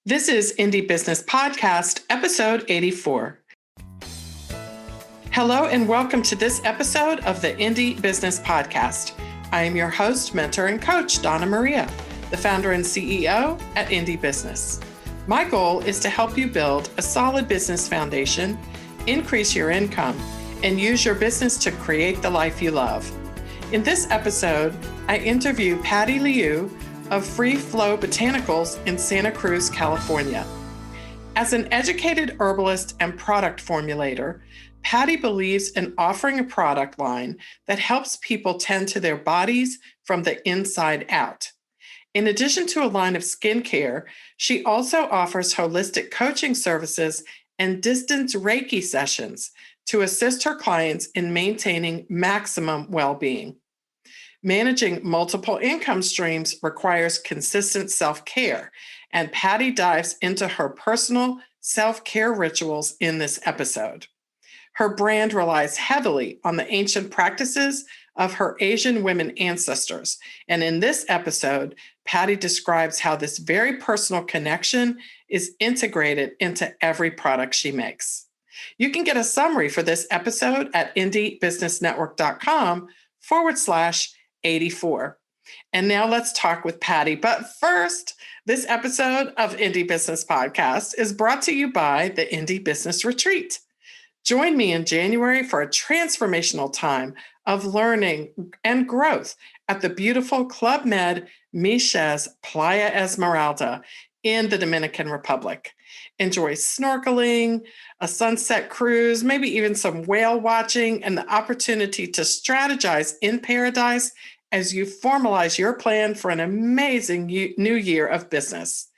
This is Indie Business Podcast, episode 84. Hello and welcome to this episode of the Indie Business Podcast. I am your host, mentor, and coach, Donna Maria, the founder and CEO at Indie Business. My goal is to help you build a solid business foundation, increase your income, and use your business to create the life you love. In this episode, I interview Patty Liu of Free Flow Botanicals in Santa Cruz, California. As an educated herbalist and product formulator, Patty believes in offering a product line that helps people tend to their bodies from the inside out. In addition to a line of skincare, she also offers holistic coaching services and distance Reiki sessions to assist her clients in maintaining maximum well-being. Managing multiple income streams requires consistent self-care, and Patty dives into her personal self-care rituals in this episode. Her brand relies heavily on the ancient practices of her Asian women ancestors, and in this episode, Patty describes how this very personal connection is integrated into every product she makes. You can get a summary for this episode at indiebusinessnetwork.com/84. And now let's talk with Patty. But first, this episode of Indie Business Podcast is brought to you by the Indie Business Retreat. Join me in January for a transformational time of learning and growth at the beautiful Club Med Miches Playa Esmeralda in the Dominican Republic. Enjoy snorkeling, a sunset cruise, maybe even some whale watching, and the opportunity to strategize in paradise as you formalize your plan for an amazing new year of business.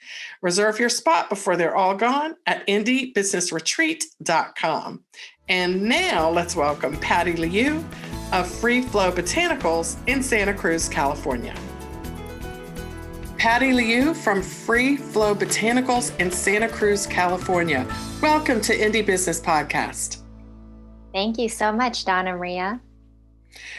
Reserve your spot before they're all gone at indiebusinessretreat.com. And now let's welcome Patty Liu of Free Flow Botanicals in Santa Cruz, California. Patty Liu from Free Flow Botanicals in Santa Cruz, California. Welcome to Indie Business Podcast. Thank you so much, Donna Maria.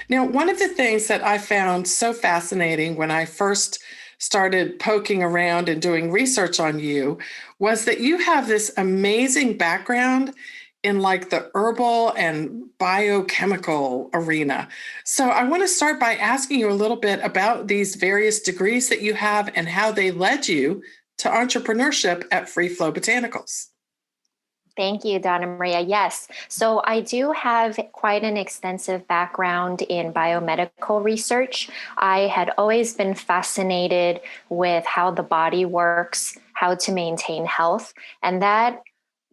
Now, one of the things that I found so fascinating when I first started poking around and doing research on you was that you have this amazing background in like the herbal and biochemical arena. So I want to start by asking you a little bit about these various degrees that you have and how they led you to entrepreneurship at Free Flow Botanicals. Thank you, Donna Maria. Yes. So I do have quite an extensive background in biomedical research. I had always been fascinated with how the body works, how to maintain health, and that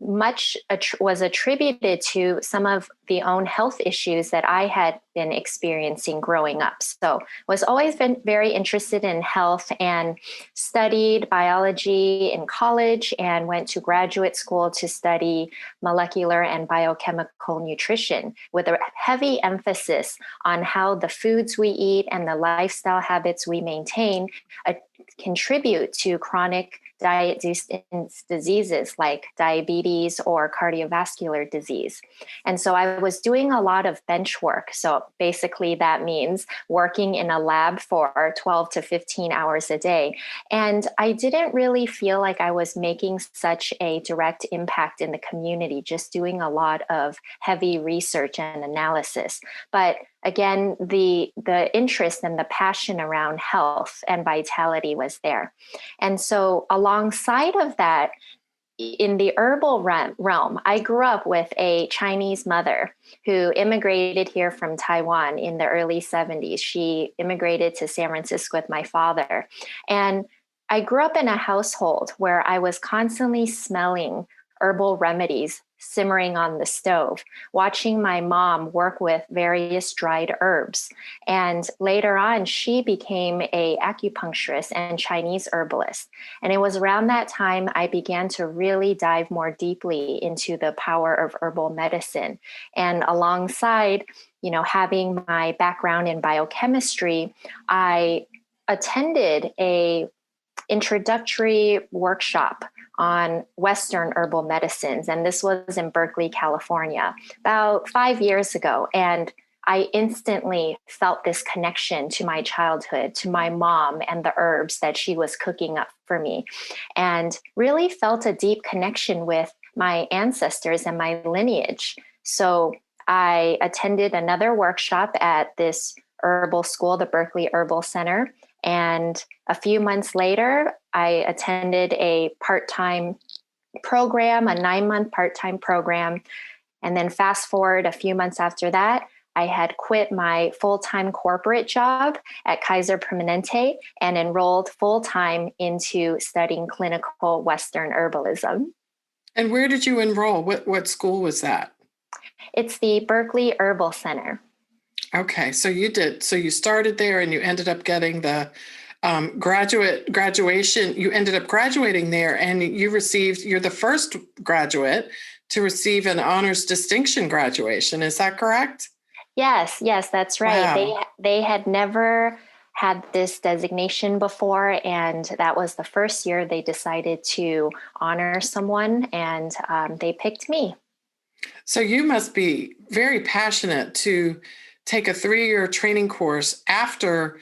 much was attributed to some of the own health issues that I had been experiencing growing up. So was always been very interested in health and studied biology in college and went to graduate school to study molecular and biochemical nutrition with a heavy emphasis on how the foods we eat and the lifestyle habits we maintain contribute to chronic diet diseases like diabetes or cardiovascular disease. And so I was doing a lot of bench work. So basically that means working in a lab for 12 to 15 hours a day. And I didn't really feel like I was making such a direct impact in the community, just doing a lot of heavy research and analysis. But again, the interest and the passion around health and vitality was there. And so alongside of that, in the herbal realm, I grew up with a Chinese mother who immigrated here from Taiwan in the early 70s. She immigrated to San Francisco with my father. And I grew up in a household where I was constantly smelling herbal remedies simmering on the stove, watching my mom work with various dried herbs. And later on, she became an acupuncturist and Chinese herbalist. And it was around that time I began to really dive more deeply into the power of herbal medicine. And alongside, having my background in biochemistry, I attended a introductory workshop on Western herbal medicines. And this was in Berkeley, California, about 5 years ago. And I instantly felt this connection to my childhood, to my mom and the herbs that she was cooking up for me, and really felt a deep connection with my ancestors and my lineage. So I attended another workshop at this herbal school, the Berkeley Herbal Center. And a few months later, I attended a part-time program, a 9-month part-time program. And then fast forward a few months after that, I had quit my full-time corporate job at Kaiser Permanente and enrolled full-time into studying clinical Western herbalism. And where did you enroll? What school was that? It's the Berkeley Herbal Center. Okay, so you did. So you started there and you ended up getting the graduation. You ended up graduating there and you're the first graduate to receive an honors distinction graduation. Is that correct? Yes, that's right. Wow. They had never had this designation before, and that was the first year they decided to honor someone, and they picked me. So you must be very passionate to take a 3-year training course after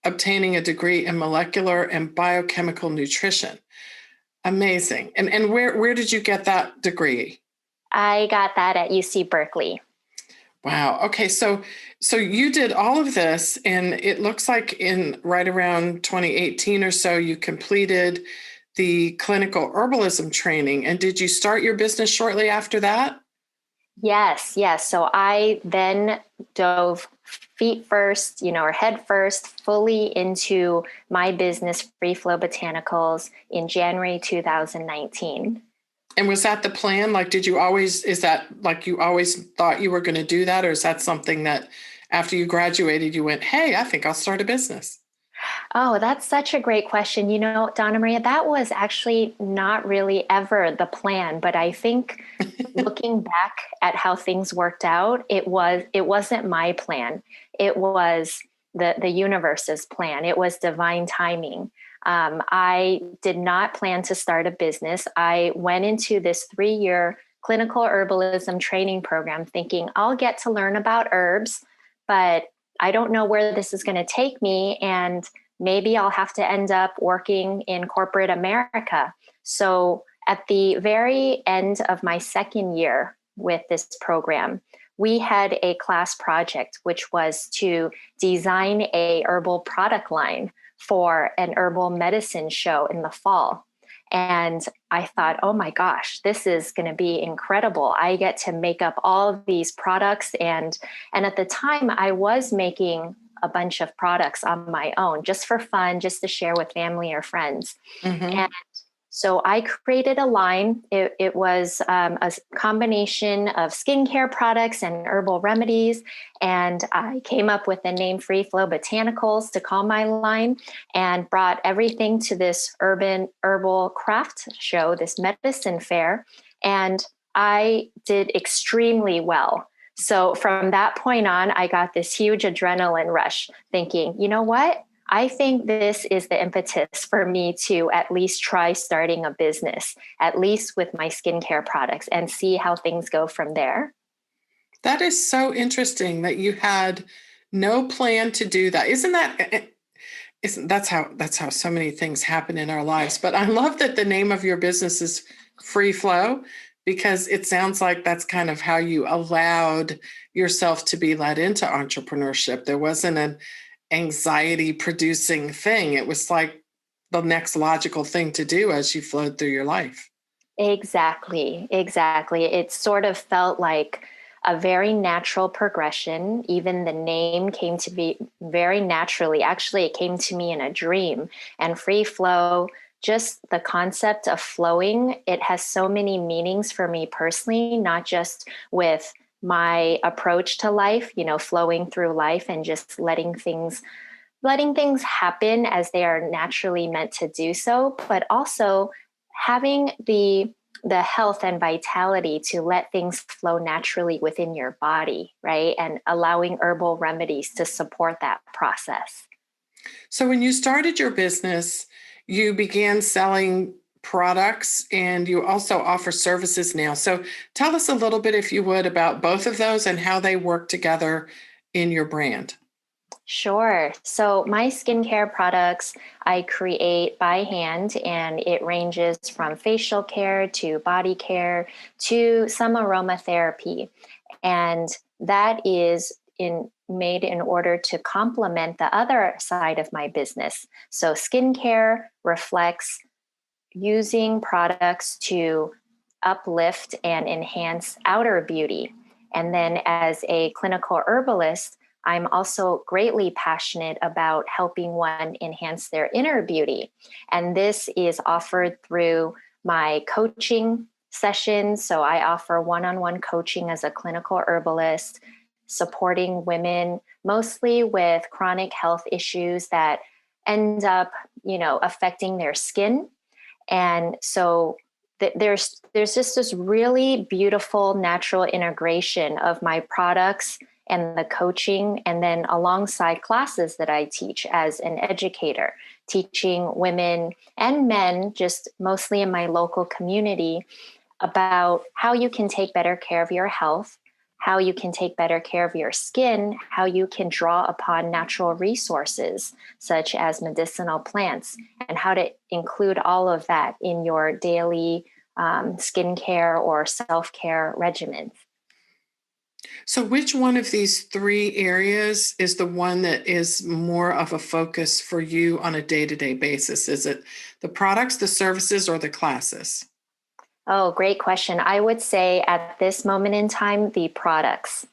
obtaining a degree in molecular and biochemical nutrition. Amazing. And where did you get that degree? I got that at UC Berkeley. Wow. Okay. So you did all of this, and it looks like in right around 2018 or so, you completed the clinical herbalism training. And did you start your business shortly after that? Yes. So I then dove feet first, or head first, fully into my business, Free Flow Botanicals, in January 2019. And was that the plan? Like, is that like you always thought you were going to do that? Or is that something that after you graduated, you went, hey, I think I'll start a business? Oh, that's such a great question. Donna Maria, that was actually not really ever the plan, but I think looking back at how things worked out, it wasn't my plan. It was the universe's plan. It was divine timing. I did not plan to start a business. I went into this 3-year clinical herbalism training program thinking I'll get to learn about herbs, but I don't know where this is going to take me. And maybe I'll have to end up working in corporate America. So at the very end of my second year with this program, we had a class project, which was to design a herbal product line for an herbal medicine show in the fall. And I thought, oh my gosh, this is going to be incredible. I get to make up all of these products. And at the time I was making a bunch of products on my own, just for fun, just to share with family or friends. Mm-hmm. And so I created a line. It was a combination of skincare products and herbal remedies. And I came up with the name Free Flow Botanicals to call my line, and brought everything to this urban herbal craft show, this medicine fair. And I did extremely well. So from that point on, I got this huge adrenaline rush thinking, you know what? I think this is the impetus for me to at least try starting a business, at least with my skincare products, and see how things go from there. That is so interesting that you had no plan to do that. That's how so many things happen in our lives. But I love that the name of your business is Free Flow, because it sounds like that's kind of how you allowed yourself to be led into entrepreneurship. There wasn't an anxiety producing thing. It was like the next logical thing to do as you flowed through your life. Exactly. It sort of felt like a very natural progression. Even the name came to be very naturally. Actually, it came to me in a dream. And free flow, just the concept of flowing, it has so many meanings for me personally, not just with my approach to life, flowing through life and just letting things happen as they are naturally meant to do so, but also having the health and vitality to let things flow naturally within your body, right? And allowing herbal remedies to support that process. So when you started your business, you began selling products, and you also offer services now. So tell us a little bit, if you would, about both of those and how they work together in your brand? Sure. So my skincare products I create by hand, and it ranges from facial care to body care to some aromatherapy. And that is made in order to complement the other side of my business. So skincare reflects using products to uplift and enhance outer beauty. And then as a clinical herbalist, I'm also greatly passionate about helping one enhance their inner beauty. And this is offered through my coaching sessions. So I offer one-on-one coaching as a clinical herbalist, supporting women mostly with chronic health issues that end up, affecting their skin. And so there's just this really beautiful natural integration of my products and the coaching, and then alongside classes that I teach as an educator, teaching women and men, just mostly in my local community, about how you can take better care of your health, how you can take better care of your skin, how you can draw upon natural resources such as medicinal plants, and how to include all of that in your daily skincare or self-care regimen. So, which one of these three areas is the one that is more of a focus for you on a day-to-day basis? Is it the products, the services, or the classes? Oh, great question. I would say at this moment in time, the products.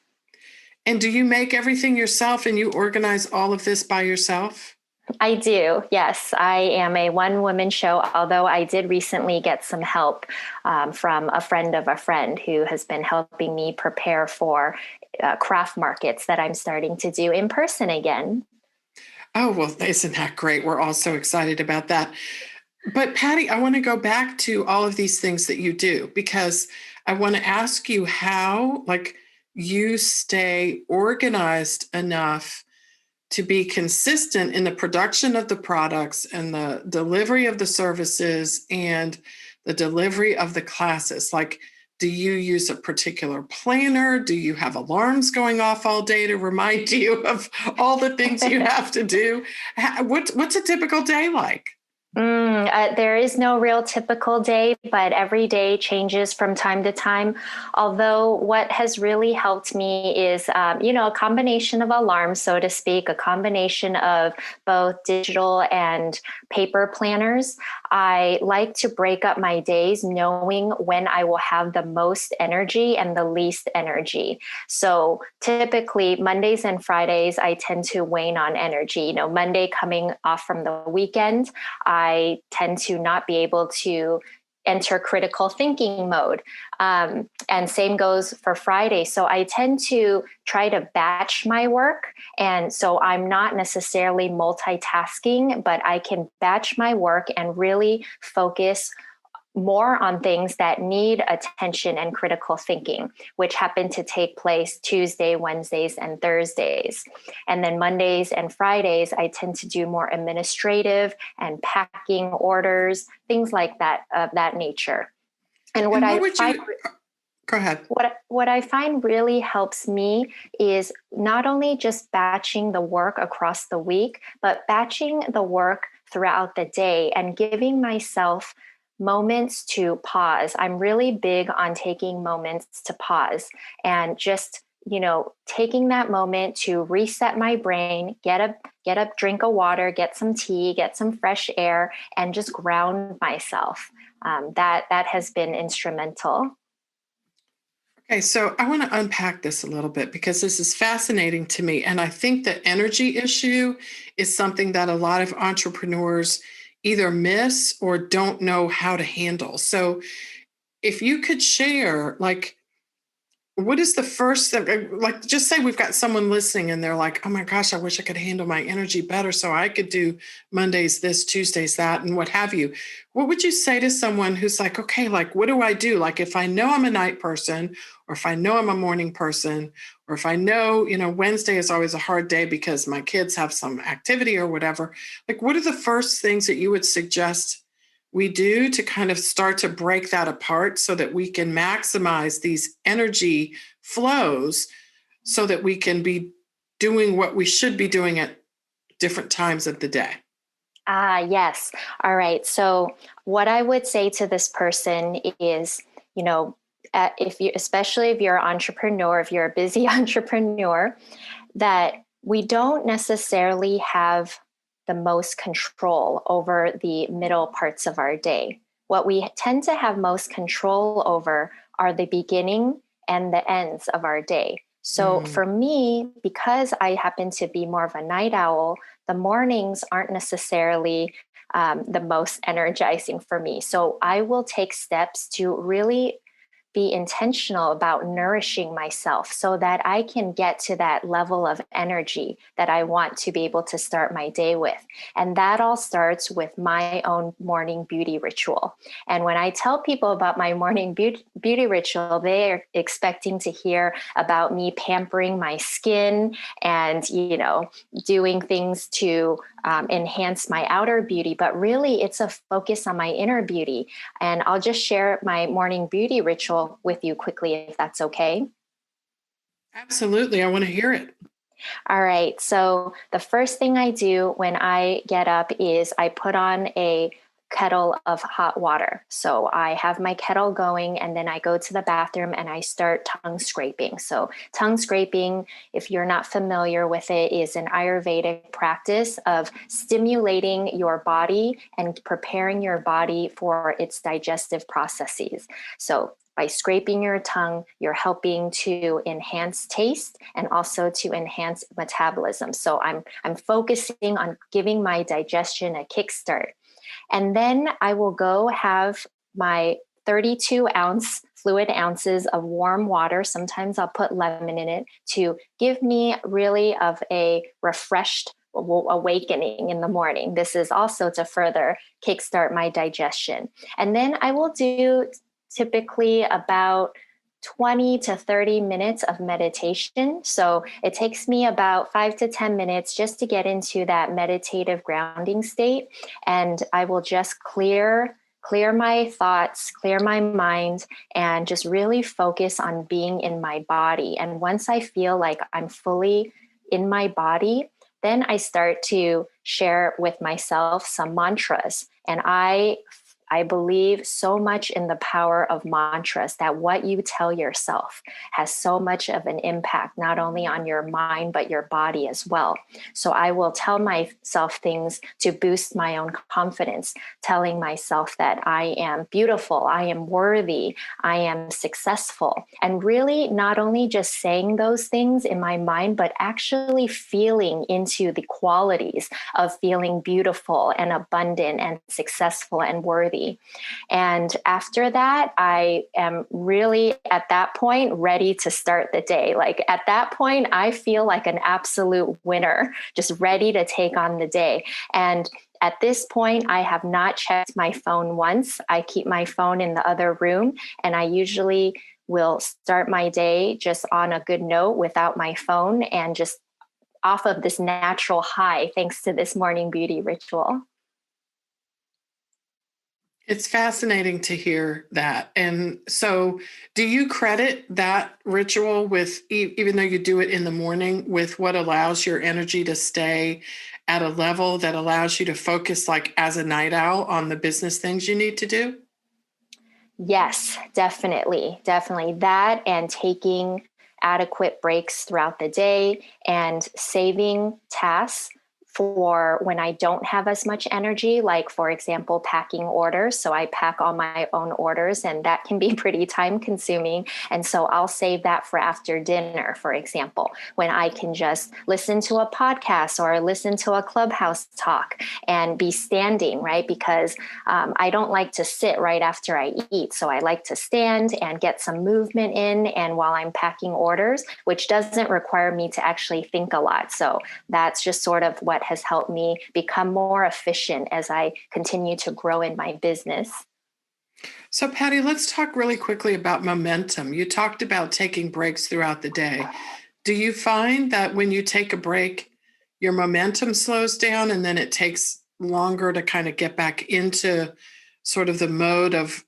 And do you make everything yourself and you organize all of this by yourself? I do. Yes, I am a one-woman show, although I did recently get some help from a friend of a friend who has been helping me prepare for craft markets that I'm starting to do in person again. Oh, well, isn't that great? We're all so excited about that. But Patty, I want to go back to all of these things that you do because I want to ask you how, like, you stay organized enough to be consistent in the production of the products and the delivery of the services and the delivery of the classes. Like, do you use a particular planner? Do you have alarms going off all day to remind you of all the things you have to do? What's a typical day like? There is no real typical day, but every day changes from time to time. Although what has really helped me is, a combination of alarms, so to speak, a combination of both digital and paper planners. I like to break up my days knowing when I will have the most energy and the least energy. So typically Mondays and Fridays, I tend to wane on energy. Monday coming off from the weekend, I tend to not be able to enter critical thinking mode. And same goes for Friday. So I tend to try to batch my work. And so I'm not necessarily multitasking, but I can batch my work and really focus more on things that need attention and critical thinking, which happen to take place Tuesday, Wednesdays, and Thursdays. And then Mondays and Fridays, I tend to do more administrative and packing orders, things like that, of that nature. And And what would you go ahead? what I find really helps me is not only just batching the work across the week, but batching the work throughout the day and giving myself moments to pause. I'm really big on taking moments to pause and just, taking that moment to reset my brain, get up, drink a water, get some tea, get some fresh air, and just ground myself. That has been instrumental. Okay, so I want to unpack this a little bit because this is fascinating to me. And I think the energy issue is something that a lot of entrepreneurs either miss or don't know how to handle. So if you could share, like, what is the first thing? Like, just say we've got someone listening and they're like, oh my gosh, I wish I could handle my energy better so I could do Mondays this, Tuesdays that, and what have you. What would you say to someone who's like, okay, like, what do I do? Like, if I know I'm a night person, or if I know I'm a morning person, or if I know, Wednesday is always a hard day because my kids have some activity or whatever, like, what are the first things that you would suggest we do to kind of start to break that apart so that we can maximize these energy flows so that we can be doing what we should be doing at different times of the day? Yes. All right. So what I would say to this person is, if you, especially if you're an entrepreneur, if you're a busy entrepreneur, that we don't necessarily have the most control over the middle parts of our day. What we tend to have most control over are the beginning and the ends of our day. So for me, because I happen to be more of a night owl, the mornings aren't necessarily the most energizing for me. So I will take steps to really be intentional about nourishing myself so that I can get to that level of energy that I want to be able to start my day with. And that all starts with my own morning beauty ritual. And when I tell people about my morning beauty ritual, they are expecting to hear about me pampering my skin and, doing things to enhance my outer beauty. But really, it's a focus on my inner beauty. And I'll just share my morning beauty ritual with you quickly, if that's okay. Absolutely. I want to hear it. All right. So the first thing I do when I get up is I put on a kettle of hot water. So I have my kettle going and then I go to the bathroom and I start tongue scraping. So tongue scraping, if you're not familiar with it, is an Ayurvedic practice of stimulating your body and preparing your body for its digestive processes. So by scraping your tongue, you're helping to enhance taste and also to enhance metabolism. So I'm focusing on giving my digestion a kickstart. And then I will go have my 32 fluid ounces of warm water. Sometimes I'll put lemon in it to give me really of a refreshed awakening in the morning. This is also to further kickstart my digestion. And then I will do typically about 20 to 30 minutes of meditation. So it takes me about 5 to 10 minutes just to get into that meditative grounding state. And I will just clear my thoughts, clear my mind, and just really focus on being in my body. And once I feel like I'm fully in my body, then I start to share with myself some mantras. And I believe so much in the power of mantras, that what you tell yourself has so much of an impact, not only on your mind, but your body as well. So I will tell myself things to boost my own confidence, telling myself that I am beautiful, I am worthy, I am successful. And really not only just saying those things in my mind, but actually feeling into the qualities of feeling beautiful and abundant and successful and worthy. And after that, I am really at that point ready to start the day. Like at that point, I feel like an absolute winner, just ready to take on the day. And at this point, I have not checked my phone once. I keep my phone in the other room, and I usually will start my day just on a good note without my phone and just off of this natural high, thanks to this morning beauty ritual. It's fascinating to hear that. And so, do you credit that ritual with, even though you do it in the morning, with what allows your energy to stay at a level that allows you to focus, like as a night owl, on the business things you need to do? Yes, definitely. Definitely. That and taking adequate breaks throughout the day and saving tasks for when I don't have as much energy, like, for example, packing orders. So I pack all my own orders, and that can be pretty time consuming. And so I'll save that for after dinner, for example, when I can just listen to a podcast or listen to a Clubhouse talk and be standing, right? Because I don't like to sit right after I eat. So I like to stand and get some movement in. And while I'm packing orders, which doesn't require me to actually think a lot. So that's just sort of what has helped me become more efficient as I continue to grow in my business. So, Patty, let's talk really quickly about momentum. You talked about taking breaks throughout the day. Do you find that when you take a break, your momentum slows down and then it takes longer to kind of get back into sort of the mode of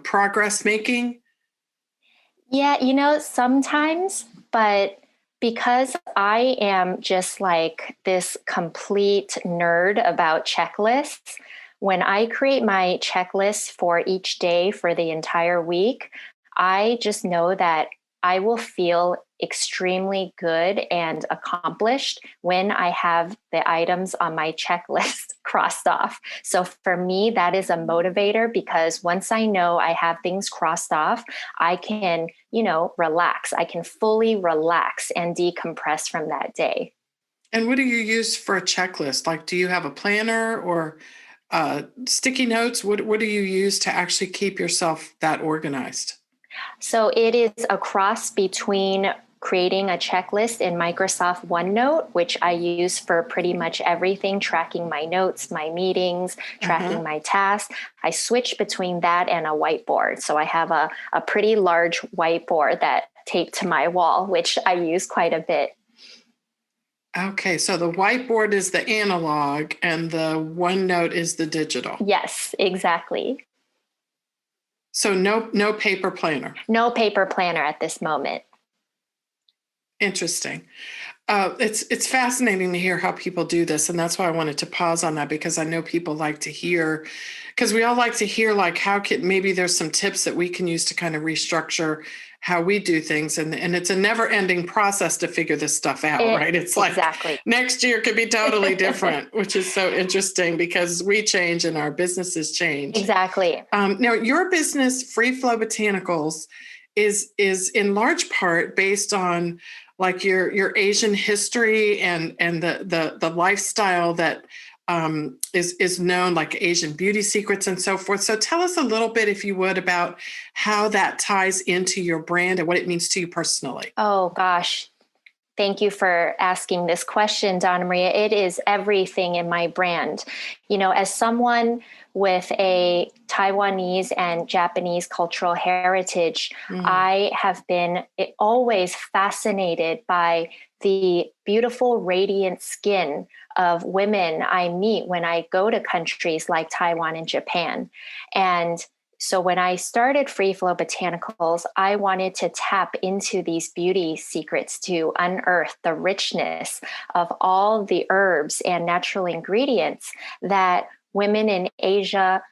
progress making? Yeah, sometimes, but Because I am just like this complete nerd about checklists, when I create my checklist for each day for the entire week, I just know that I will feel extremely good and accomplished when I have the items on my checklist crossed off. So for me, that is a motivator because once I know I have things crossed off, I can, relax. I can fully relax and decompress from that day. And what do you use for a checklist? Like, do you have a planner or sticky notes? What do you use to actually keep yourself that organized? So it is a cross between creating a checklist in Microsoft OneNote, which I use for pretty much everything, tracking my notes, my meetings, tracking my tasks. I switch between that and a whiteboard. So I have a pretty large whiteboard that taped to my wall, which I use quite a bit. Okay, so the whiteboard is the analog and the OneNote is the digital. Yes, exactly. So no paper planner. No paper planner at this moment. Interesting. It's fascinating to hear how people do this, and that's why I wanted to pause on that because I know people like to hear, because we all like to hear like how can maybe there's some tips that we can use to kind of restructure how we do things, and it's a never-ending process to figure this stuff out, right? It's like exactly. Next year could be totally different, which is so interesting because we change and our businesses change. Exactly. Now, your business, Free Flow Botanicals, is in large part based on like your Asian history and the lifestyle that is known, like Asian beauty secrets and so forth. So tell us a little bit, if you would, about how that ties into your brand and what it means to you personally. Oh gosh. Thank you for asking this question, Donna Maria. It is everything in my brand. As someone with a Taiwanese and Japanese cultural heritage, I have been always fascinated by the beautiful, radiant skin of women I meet when I go to countries like Taiwan and Japan. And so when I started Free Flow Botanicals, I wanted to tap into these beauty secrets to unearth the richness of all the herbs and natural ingredients that women in Asia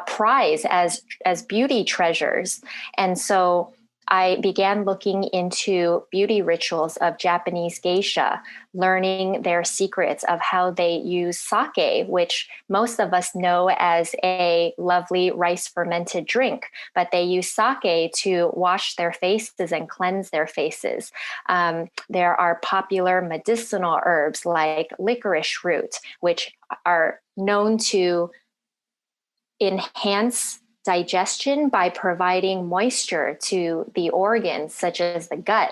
prize as beauty treasures. And so I began looking into beauty rituals of Japanese geisha, learning their secrets of how they use sake, which most of us know as a lovely rice fermented drink, but they use sake to wash their faces and cleanse their faces. There are popular medicinal herbs like licorice root, which are known to enhance digestion by providing moisture to the organs such as the gut.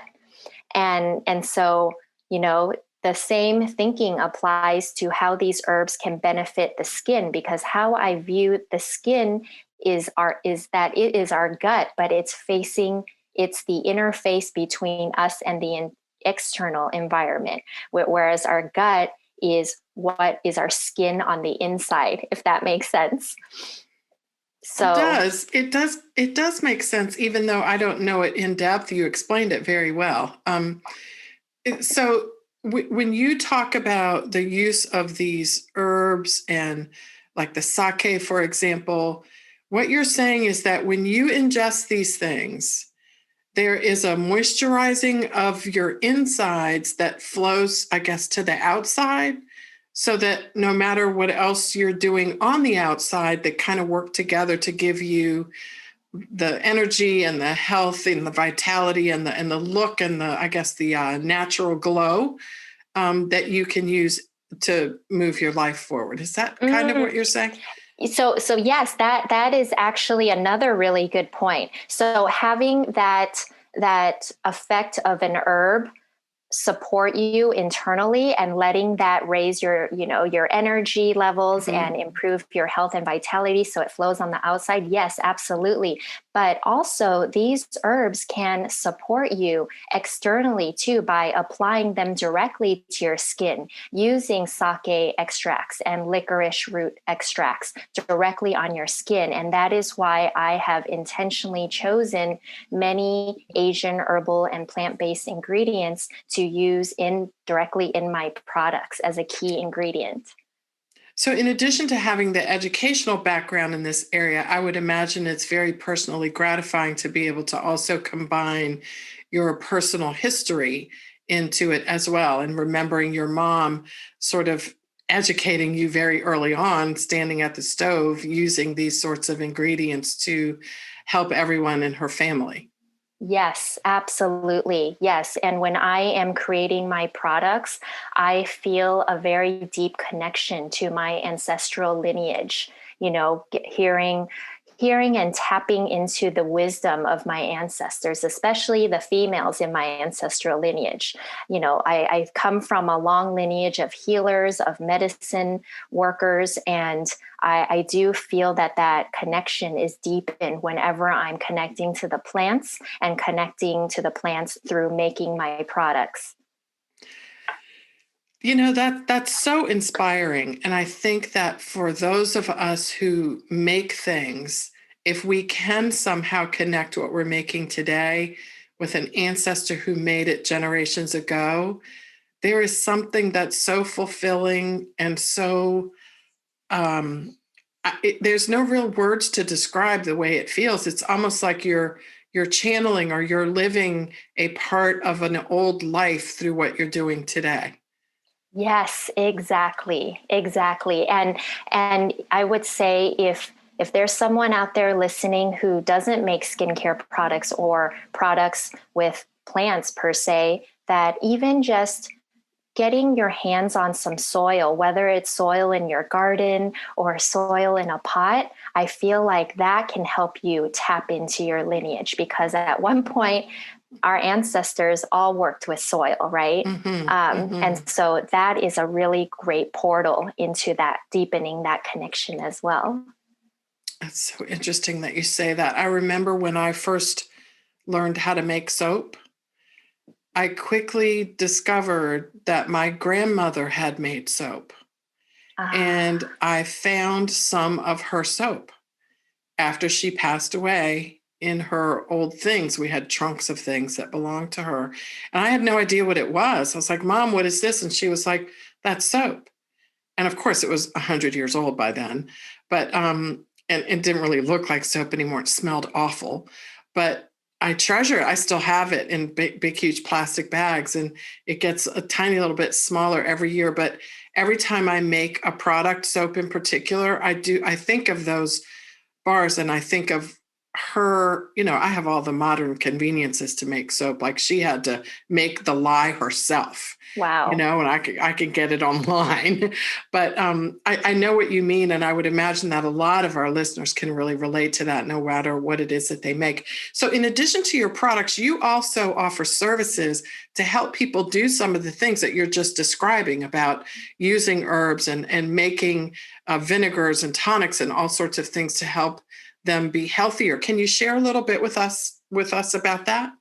And so, the same thinking applies to how these herbs can benefit the skin, because how I view the skin is that it is our gut, but it's the interface between us and the external environment, whereas our gut is what is our skin on the inside, if that makes sense. So it does make sense, even though I don't know it in depth. You explained it very well. So when you talk about the use of these herbs and like the sake, for example, what you're saying is that when you ingest these things, there is a moisturizing of your insides that flows, I guess, to the outside, so that no matter what else you're doing on the outside, they kind of work together to give you the energy and the health and the vitality and the look and the natural glow that you can use to move your life forward. Is that kind of what you're saying? So yes, that is actually another really good point. So having that effect of an herb support you internally and letting that raise your energy levels and improve your health and vitality so it flows on the outside. Yes, absolutely. But also these herbs can support you externally too by applying them directly to your skin, using sake extracts and licorice root extracts directly on your skin. And that is why I have intentionally chosen many Asian herbal and plant-based ingredients to to use directly in my products as a key ingredient. So, in addition to having the educational background in this area, I would imagine it's very personally gratifying to be able to also combine your personal history into it as well. And remembering your mom sort of educating you very early on, standing at the stove, using these sorts of ingredients to help everyone in her family. Yes, absolutely. Yes. And when I am creating my products, I feel a very deep connection to my ancestral lineage, hearing and tapping into the wisdom of my ancestors, especially the females in my ancestral lineage. I come from a long lineage of healers, of medicine workers, and I do feel that connection is deepened whenever I'm connecting to the plants and connecting to the plants through making my products. That's so inspiring. And I think that for those of us who make things, if we can somehow connect what we're making today with an ancestor who made it generations ago, there is something that's so fulfilling and so there's no real words to describe the way it feels. It's almost like you're channeling or you're living a part of an old life through what you're doing today. Yes, exactly. Exactly. And I would say if there's someone out there listening who doesn't make skincare products or products with plants per se, that even just getting your hands on some soil, whether it's soil in your garden or soil in a pot, I feel like that can help you tap into your lineage, because at one point our ancestors all worked with soil, right? And so that is a really great portal into that, deepening that connection as well. That's so interesting that you say that. I remember when I first learned how to make soap, I quickly discovered that my grandmother had made soap. And I found some of her soap after she passed away in her old things. We had trunks of things that belonged to her. And I had no idea what it was. I was like, Mom, what is this? And she was like, that's soap. And of course, it was 100 years old by then. But and it didn't really look like soap anymore. It smelled awful. But I treasure it. I still have it in big, huge plastic bags, and it gets a tiny little bit smaller every year. But every time I make a product, soap in particular, I think of those bars, and I think of her. I have all the modern conveniences to make soap. Like she had to make the lye herself. Wow. And I could get it online. But I know what you mean. And I would imagine that a lot of our listeners can really relate to that, no matter what it is that they make. So in addition to your products, you also offer services to help people do some of the things that you're just describing about using herbs and making vinegars and tonics and all sorts of things to help them be healthier. Can you share a little bit with us about that?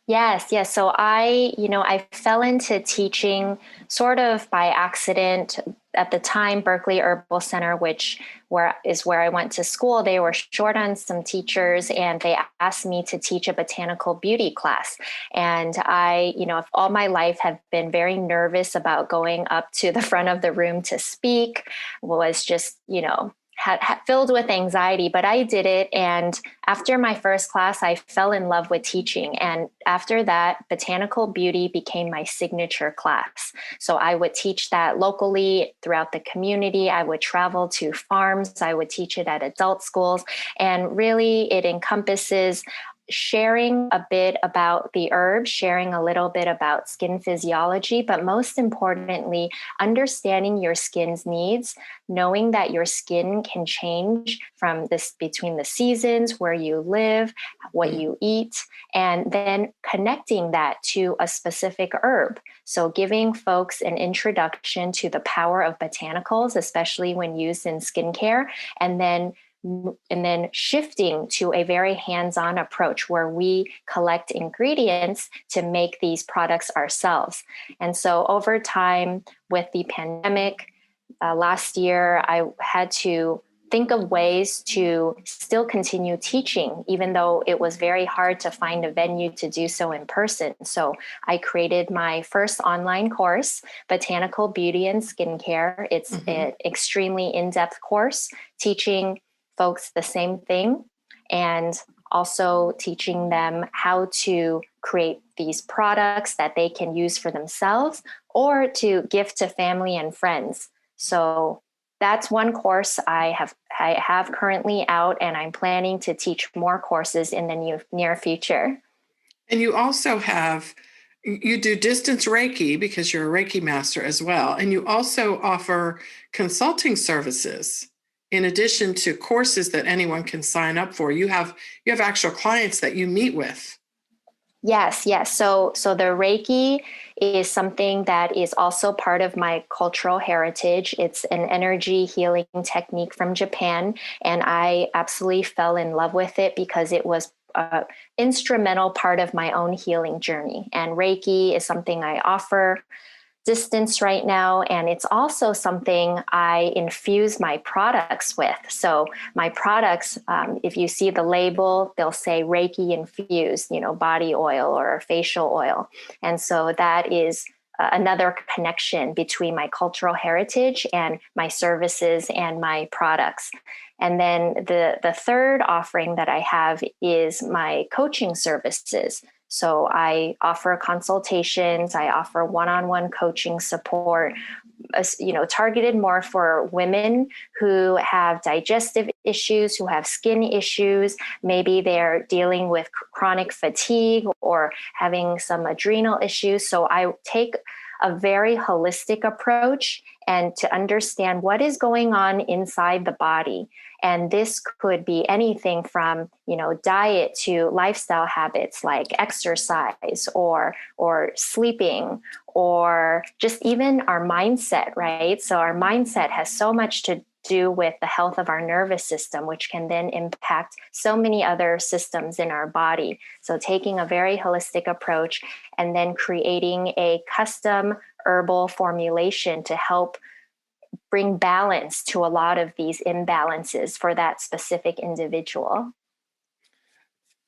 Yes, yes. So I fell into teaching sort of by accident. At the time, Berkeley Herbal Center, where I went to school, they were short on some teachers, and they asked me to teach a botanical beauty class. And I, all my life have been very nervous about going up to the front of the room to speak. Was just, had filled with anxiety, but I did it. And after my first class, I fell in love with teaching. And after that, botanical beauty became my signature class. So I would teach that locally throughout the community. I would travel to farms. I would teach it at adult schools. And really, it encompasses sharing a bit about the herbs, sharing a little bit about skin physiology, but most importantly, understanding your skin's needs, knowing that your skin can change between the seasons, where you live, what you eat, and then connecting that to a specific herb. So giving folks an introduction to the power of botanicals, especially when used in skincare, and then shifting to a very hands-on approach where we collect ingredients to make these products ourselves. And so over time, with the pandemic, last year, I had to think of ways to still continue teaching, even though it was very hard to find a venue to do so in person. So I created my first online course, Botanical Beauty and Skincare. It's an extremely in-depth course teaching folks the same thing, and also teaching them how to create these products that they can use for themselves or to gift to family and friends. So that's one course I have currently out, and I'm planning to teach more courses in the near future. And you do distance Reiki because you're a Reiki master as well. And you also offer consulting services in addition to courses that anyone can sign up for. You have actual clients that you meet with. Yes. So the Reiki is something that is also part of my cultural heritage. It's an energy healing technique from Japan, and I absolutely fell in love with it because it was an instrumental part of my own healing journey. And Reiki is something I offer distance right now, and it's also something I infuse my products with. So my products, if you see the label, they'll say Reiki infused, body oil or facial oil. And so that is another connection between my cultural heritage and my services and my products. And then the third offering that I have is my coaching services. So I offer consultations, I offer one-on-one coaching support, targeted more for women who have digestive issues, who have skin issues. Maybe they're dealing with chronic fatigue or having some adrenal issues. So I take a very holistic approach and to understand what is going on inside the body. And this could be anything from, diet to lifestyle habits like exercise or sleeping, or just even our mindset, right? So our mindset has so much to do with the health of our nervous system, which can then impact so many other systems in our body. So taking a very holistic approach and then creating a custom herbal formulation to help bring balance to a lot of these imbalances for that specific individual.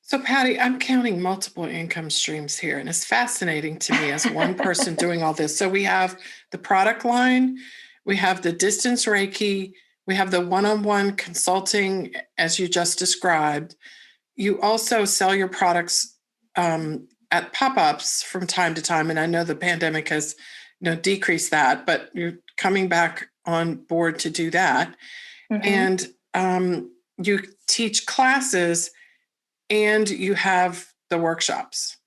So, Patty, I'm counting multiple income streams here, and it's fascinating to me as one person doing all this. So we have the product line, we have the distance Reiki, we have the one-on-one consulting, as you just described. You also sell your products at pop-ups from time to time, and I know the pandemic has decreased that, but you're coming back on board to do that. And you teach classes and you have the workshops,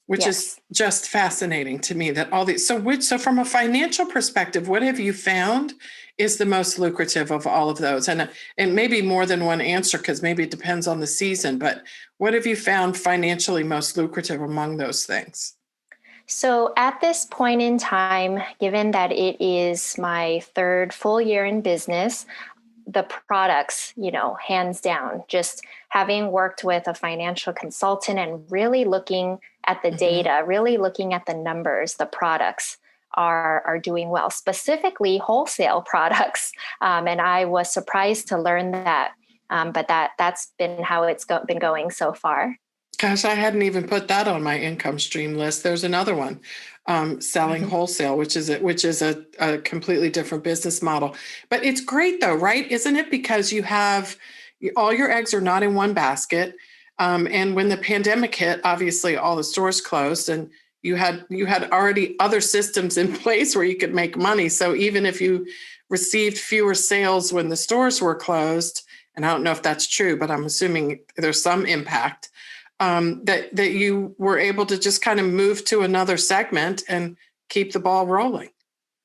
which is just fascinating to me that all these. So from a financial perspective, what have you found is the most lucrative of all of those? And maybe more than one answer, because maybe it depends on the season, but what have you found financially most lucrative among those things? So at this point in time, given that it is my third full year in business, the products, hands down, just having worked with a financial consultant and really looking at the data, really looking at the numbers, the products are doing well, specifically wholesale products. And I was surprised to learn that, but that's been how it's been going so far. Gosh, I hadn't even put that on my income stream list. There's another one, selling wholesale, which is a completely different business model. But it's great though, right? Isn't it? Because you have all your eggs are not in one basket. And when the pandemic hit, obviously all the stores closed, and you had already other systems in place where you could make money. So even if you received fewer sales when the stores were closed, and I don't know if that's true, but I'm assuming there's some impact. That you were able to just kind of move to another segment and keep the ball rolling.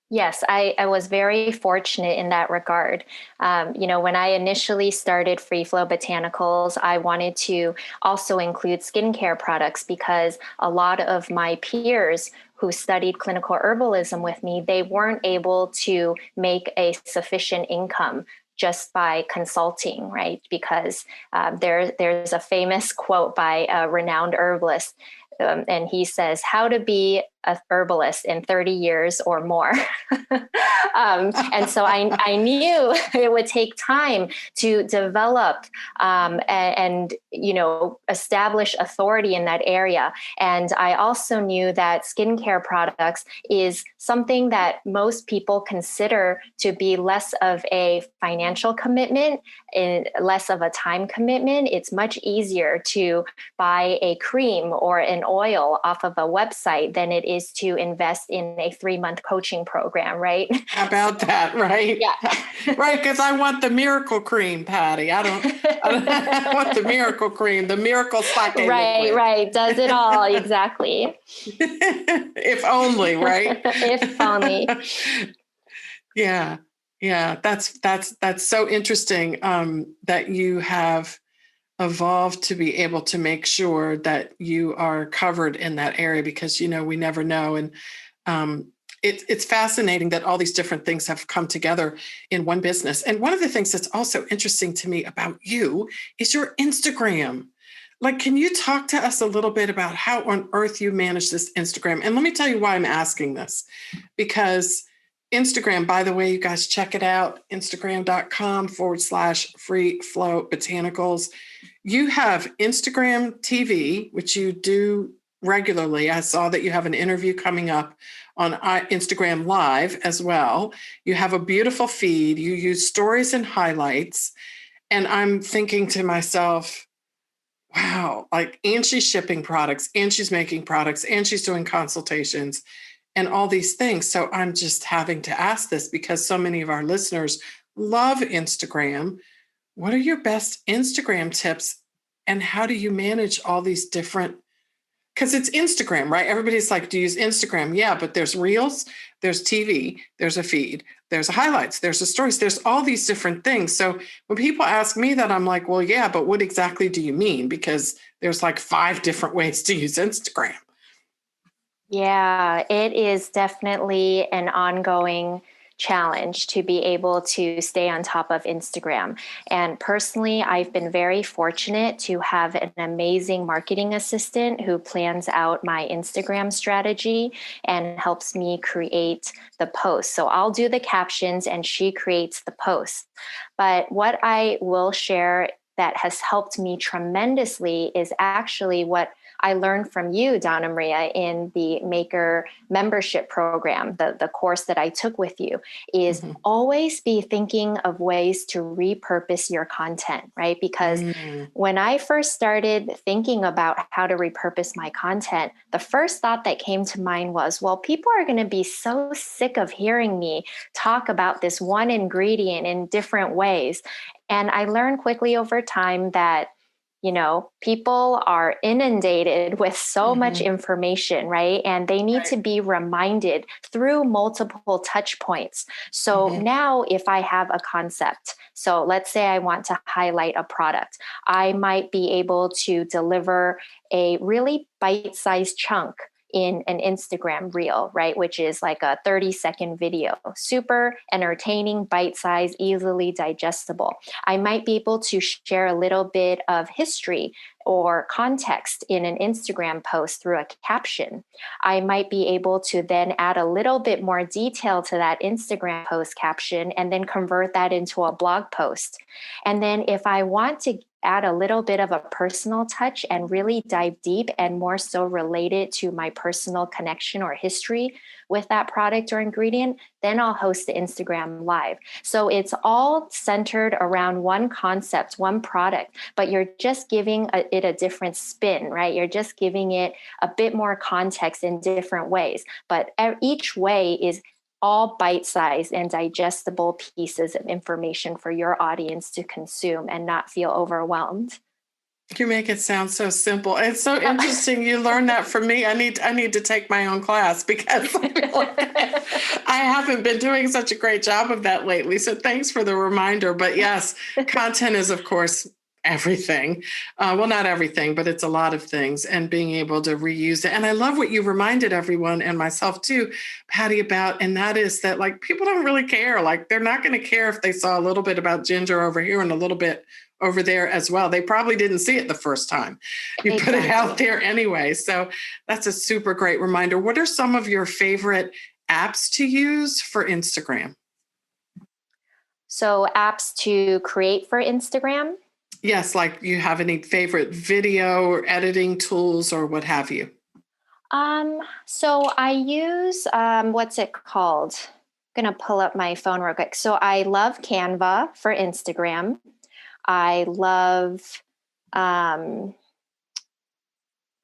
Yes, I was very fortunate in that regard. When I initially started Free Flow Botanicals, I wanted to also include skincare products because a lot of my peers who studied clinical herbalism with me, they weren't able to make a sufficient income just by consulting, right? Because there's a famous quote by a renowned herbalist, and he says, "How to be a herbalist in 30 years or more. And so I knew it would take time to develop and establish authority in that area. And I also knew that skincare products is something that most people consider to be less of a financial commitment and less of a time commitment. It's much easier to buy a cream or an oil off of a website than it is to invest in a 3-month coaching program, right? How about that, right? Yeah. Right, because I want the miracle cream, Patty. I want the miracle cream, the miracle sake liquid. Right. Does it all, exactly. If only, right? If only. Yeah. That's so interesting that you have evolved to be able to make sure that you are covered in that area, because we never know. And it's fascinating that all these different things have come together in one business. And one of the things that's also interesting to me about you is your Instagram. Like, can you talk to us a little bit about how on earth you manage this Instagram? And let me tell you why I'm asking this, because Instagram, by the way, you guys check it out, Instagram.com/free flow botanicals. You have Instagram TV, which you do regularly. I saw that you have an interview coming up on Instagram Live as well. You have a beautiful feed. You use stories and highlights. And I'm thinking to myself, wow, and she's shipping products, and she's making products, and she's doing consultations and all these things. So I'm just having to ask this because so many of our listeners love Instagram. What are your best Instagram tips, and how do you manage all these different, because it's Instagram, right? Everybody's like, do you use Instagram? Yeah, but there's Reels, there's TV, there's a feed, there's a highlights, there's a stories, there's all these different things. So when people ask me that, I'm like, well, yeah, but what exactly do you mean? Because there's like 5 different ways to use Instagram. Yeah, it is definitely an ongoing challenge to be able to stay on top of Instagram. And personally, I've been very fortunate to have an amazing marketing assistant who plans out my Instagram strategy and helps me create the posts. So I'll do the captions and she creates the posts. But what I will share that has helped me tremendously is actually what I learned from you, Donna Maria, in the Maker membership program, the course that I took with you, is always be thinking of ways to repurpose your content, right? Because when I first started thinking about how to repurpose my content, the first thought that came to mind was, well, people are going to be so sick of hearing me talk about this one ingredient in different ways. And I learned quickly over time that people are inundated with so much information, right? And they need to be reminded through multiple touch points. So now if I have a concept, so let's say I want to highlight a product, I might be able to deliver a really bite-sized chunk in an Instagram reel, right? Which is like a 30-second video, super entertaining, bite-sized, easily digestible. I might be able to share a little bit of history or context in an Instagram post through a caption. I might be able to then add a little bit more detail to that Instagram post caption and then convert that into a blog post. And then if I want to add a little bit of a personal touch and really dive deep and more so related to my personal connection or history with that product or ingredient, then I'll host the Instagram Live. So it's all centered around one concept, one product, but you're just giving it a different spin, right? You're just giving it a bit more context in different ways, but each way is all bite-sized and digestible pieces of information for your audience to consume and not feel overwhelmed. You make it sound so simple. It's so interesting. You learned that from me. I need to take my own class because I haven't been doing such a great job of that lately. So thanks for the reminder. But yes, content is, of course, everything. Well, not everything, but it's a lot of things, and being able to reuse it. And I love what you reminded everyone and myself too, Patty, about, and that is that people don't really care. They're not going to care if they saw a little bit about ginger over here and a little bit over there as well. They probably didn't see it the first time. You put it out there anyway. So that's a super great reminder. What are some of your favorite apps to use for Instagram? So apps to create for Instagram? Yes, like you have any favorite video or editing tools or what have you? So I use, what's it called? I'm going to pull up my phone real quick. So I love Canva for Instagram. I love,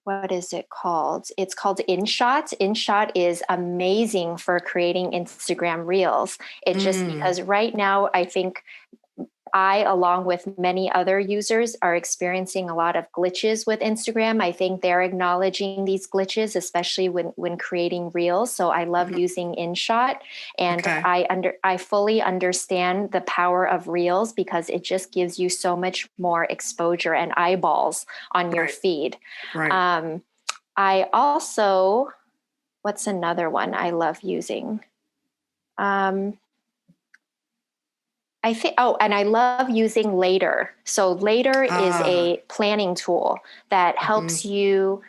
what is it called? It's called InShot. InShot is amazing for creating Instagram reels. It just because right now I think along with many other users, are experiencing a lot of glitches with Instagram. I think they're acknowledging these glitches, especially when creating reels. So I love using InShot, and I fully understand the power of reels because it just gives you so much more exposure and eyeballs on your feed. Right. I also, what's another one I love using? I think, and I love using Later. So Later is a planning tool that helps you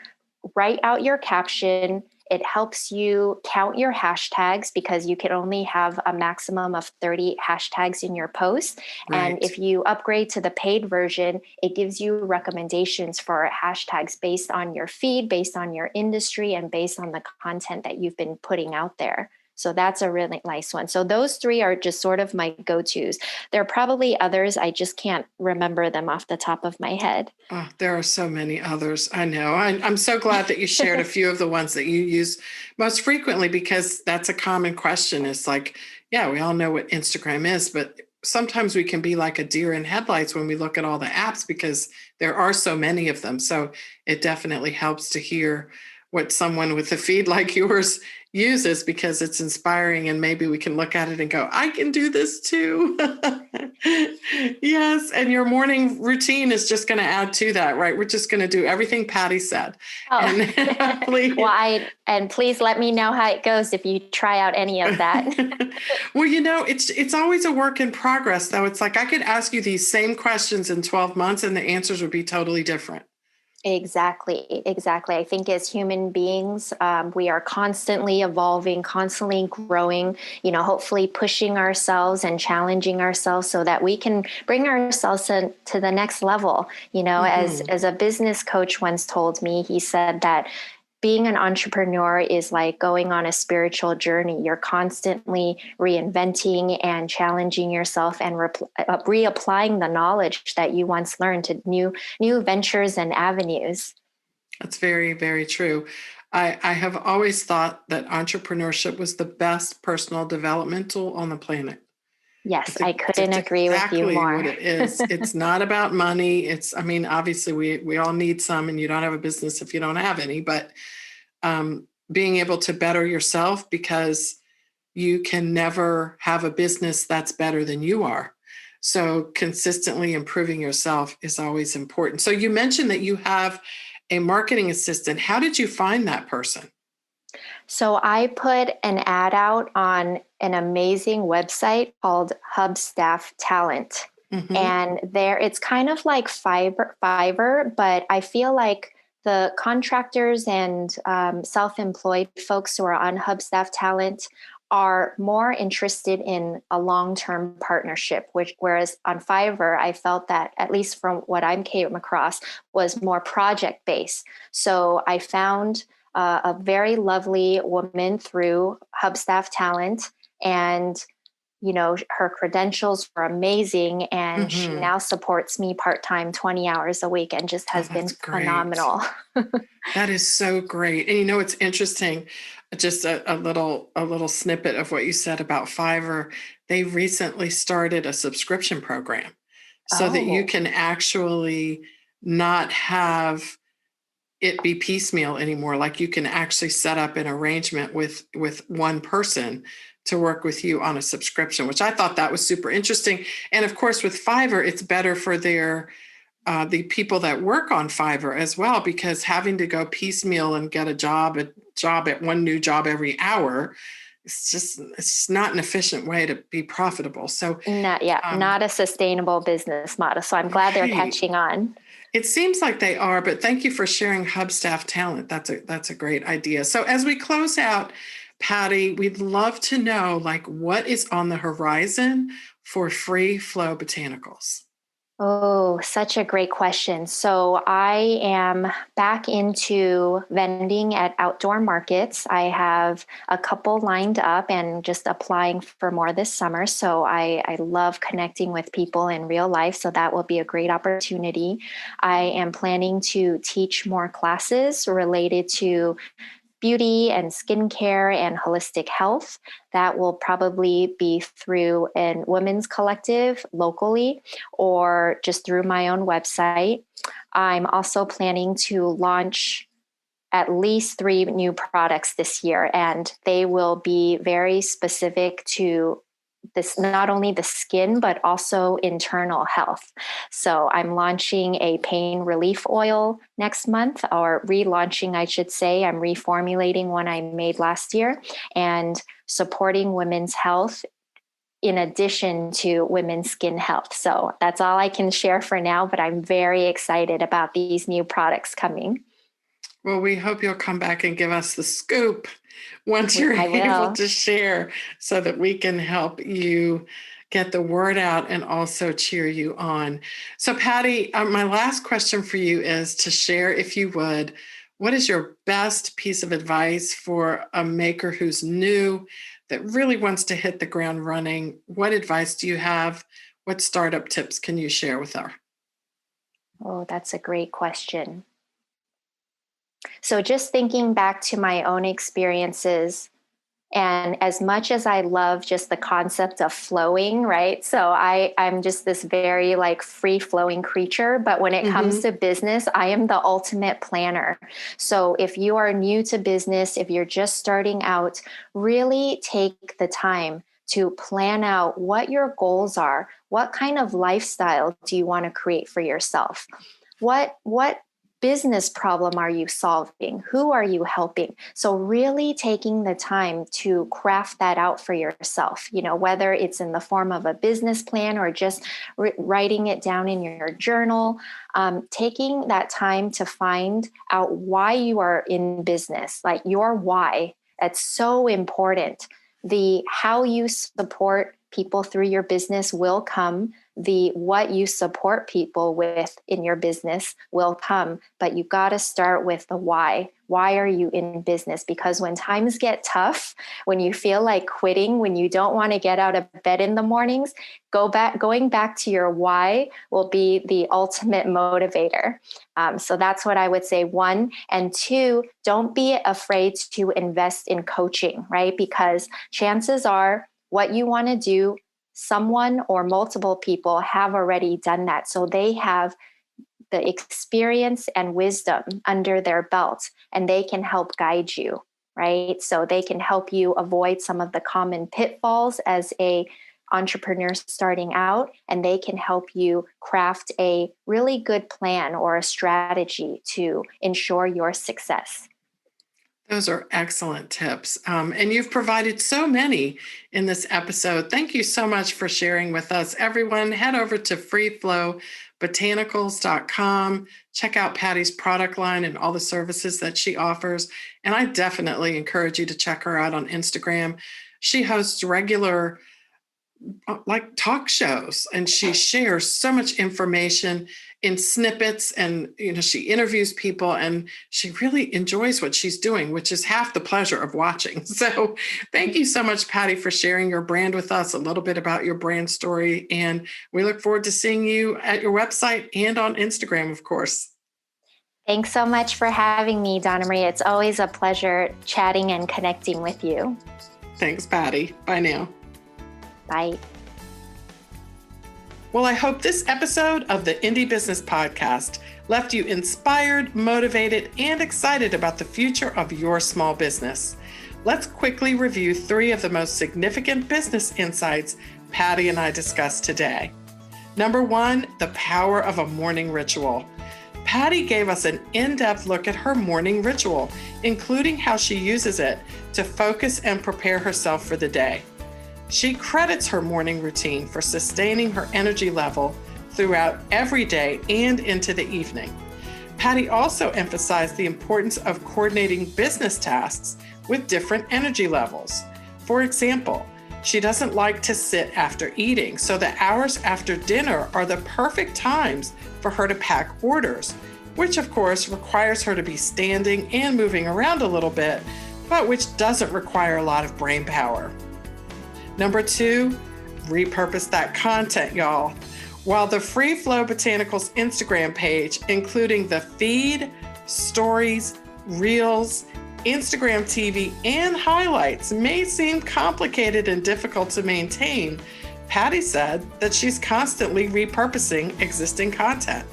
write out your caption. It helps you count your hashtags because you can only have a maximum of 30 hashtags in your post. Right. And if you upgrade to the paid version, it gives you recommendations for hashtags based on your feed, based on your industry, and based on the content that you've been putting out there. So that's a really nice one. So those three are just sort of my go-tos. There are probably others. I just can't remember them off the top of my head. Oh, there are so many others. I know. I'm so glad that you shared a few of the ones that you use most frequently, because that's a common question. It's like, yeah, we all know what Instagram is, but sometimes we can be like a deer in headlights when we look at all the apps because there are so many of them. So it definitely helps to hear what someone with a feed like yours uses, because it's inspiring, and maybe we can look at it and go, I can do this too. Yes. And your morning routine is just going to add to that, right? We're just going to do everything Patty said. Oh. And and please let me know how it goes if you try out any of that. Well, it's always a work in progress, though. It's like I could ask you these same questions in 12 months and the answers would be totally different. Exactly. I think as human beings, we are constantly evolving, constantly growing, hopefully pushing ourselves and challenging ourselves so that we can bring ourselves to the next level. As a business coach once told me, he said that being an entrepreneur is like going on a spiritual journey. You're constantly reinventing and challenging yourself and reapplying the knowledge that you once learned to new ventures and avenues. That's very, very true. I have always thought that entrepreneurship was the best personal development tool on the planet. Yes, I couldn't agree with you more. What it is. It's not about money. Obviously we all need some, and you don't have a business if you don't have any, but being able to better yourself, because you can never have a business that's better than you are. So consistently improving yourself is always important. So you mentioned that you have a marketing assistant. How did you find that person? So I put an ad out on an amazing website called Hubstaff Talent. Mm-hmm. And it's kind of like Fiverr, but I feel like the contractors and self-employed folks who are on Hubstaff Talent are more interested in a long-term partnership, whereas on Fiverr, I felt that, at least from what I came across, was more project-based. So I found a very lovely woman through Hubstaff Talent, and her credentials were amazing, and she now supports me part-time 20 hours a week and just has been phenomenal. That is so great. And it's interesting, just a little snippet of what you said about Fiverr. They recently started a subscription program so that you can actually not have it be piecemeal anymore. Like you can actually set up an arrangement with one person to work with you on a subscription, which I thought that was super interesting. And of course, with Fiverr, it's better for the people that work on Fiverr as well, because having to go piecemeal and get a job at one new job every hour it's not an efficient way to be profitable. So not a sustainable business model. So I'm glad they're catching on. It seems like they are, but thank you for sharing hub staff talent. That's a great idea. So as we close out, Patty, we'd love to know, like, what is on the horizon for Free Flow Botanicals? Oh, such a great question. So I am back into vending at outdoor markets. I have a couple lined up and just applying for more this summer. So I love connecting with people in real life. So that will be a great opportunity. I am planning to teach more classes related to beauty and skincare and holistic health. That will probably be through a women's collective locally or just through my own website. I'm also planning to launch at least 3 new products this year, and they will be very specific to this, not only the skin, but also internal health. So I'm launching a pain relief oil next month, or relaunching, I should say. I'm reformulating one I made last year and supporting women's health in addition to women's skin health. So that's all I can share for now, but I'm very excited about these new products coming. Well, we hope you'll come back and give us the scoop once you're able to share, so that we can help you get the word out and also cheer you on. So Patty, my last question for you is to share, if you would, what is your best piece of advice for a maker who's new that really wants to hit the ground running? What advice do you have? What startup tips can you share with her? Oh, that's a great question. So just thinking back to my own experiences, and as much as I love just the concept of flowing, right? So I'm just this very like free flowing creature, but when it comes to business, I am the ultimate planner. So if you are new to business, if you're just starting out, really take the time to plan out what your goals are. What kind of lifestyle do you want to create for yourself? What business problem are you solving? Who are you helping? So really taking the time to craft that out for yourself, whether it's in the form of a business plan or just writing it down in your journal, taking that time to find out why you are in business, like your why. That's so important. The how you support people through your business will come. The what you support people with in your business will come, but you got to start with the why. Why are you in business? Because when times get tough, when you feel like quitting, when you don't want to get out of bed in the mornings, going back to your why will be the ultimate motivator. So that's what I would say, 1. And 2, don't be afraid to invest in coaching, right? Because chances are what you want to do, someone or multiple people have already done that. So they have the experience and wisdom under their belt, and they can help guide you, right? So they can help you avoid some of the common pitfalls as a entrepreneur starting out, and they can help you craft a really good plan or a strategy to ensure your success. Those are excellent tips. And you've provided so many in this episode. Thank you so much for sharing with us. Everyone, head over to freeflowbotanicals.com. Check out Patty's product line and all the services that she offers. And I definitely encourage you to check her out on Instagram. She hosts regular like talk shows, and she shares so much information in snippets, and she interviews people, and she really enjoys what she's doing, which is half the pleasure of watching. So thank you so much, Patty, for sharing your brand with us, a little bit about your brand story, and we look forward to seeing you at your website and on Instagram, of course. Thanks so much for having me, Donna Maria. It's always a pleasure chatting and connecting with you. Thanks, Patty. Bye now. Bye. Well, I hope this episode of the Indie Business Podcast left you inspired, motivated, and excited about the future of your small business. Let's quickly review 3 of the most significant business insights Patty and I discussed today. Number 1, the power of a morning ritual. Patty gave us an in-depth look at her morning ritual, including how she uses it to focus and prepare herself for the day. She credits her morning routine for sustaining her energy level throughout every day and into the evening. Patty also emphasized the importance of coordinating business tasks with different energy levels. For example, she doesn't like to sit after eating, so the hours after dinner are the perfect times for her to pack orders, which of course requires her to be standing and moving around a little bit, but which doesn't require a lot of brain power. Number 2, repurpose that content, y'all. While the Free Flow Botanicals Instagram page, including the feed, stories, reels, Instagram TV, and highlights may seem complicated and difficult to maintain, Patty said that she's constantly repurposing existing content.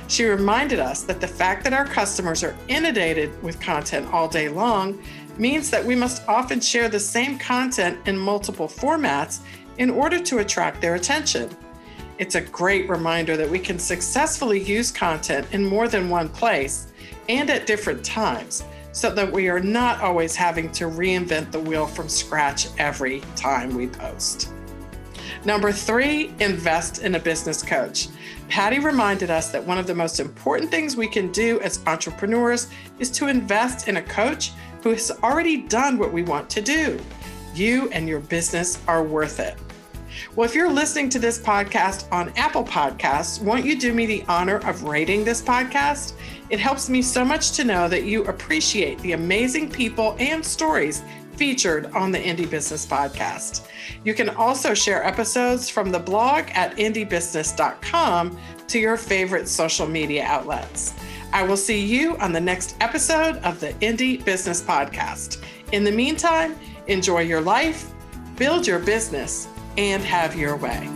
She reminded us that the fact that our customers are inundated with content all day long means that we must often share the same content in multiple formats in order to attract their attention. It's a great reminder that we can successfully use content in more than one place and at different times, so that we are not always having to reinvent the wheel from scratch every time we post. Number 3, invest in a business coach. Patty reminded us that one of the most important things we can do as entrepreneurs is to invest in a coach who has already done what we want to do. You and your business are worth it. Well, if you're listening to this podcast on Apple Podcasts, won't you do me the honor of rating this podcast? It helps me so much to know that you appreciate the amazing people and stories featured on the Indie Business Podcast. You can also share episodes from the blog at indiebusiness.com to your favorite social media outlets. I will see you on the next episode of the Indie Business Podcast. In the meantime, enjoy your life, build your business, and have your way.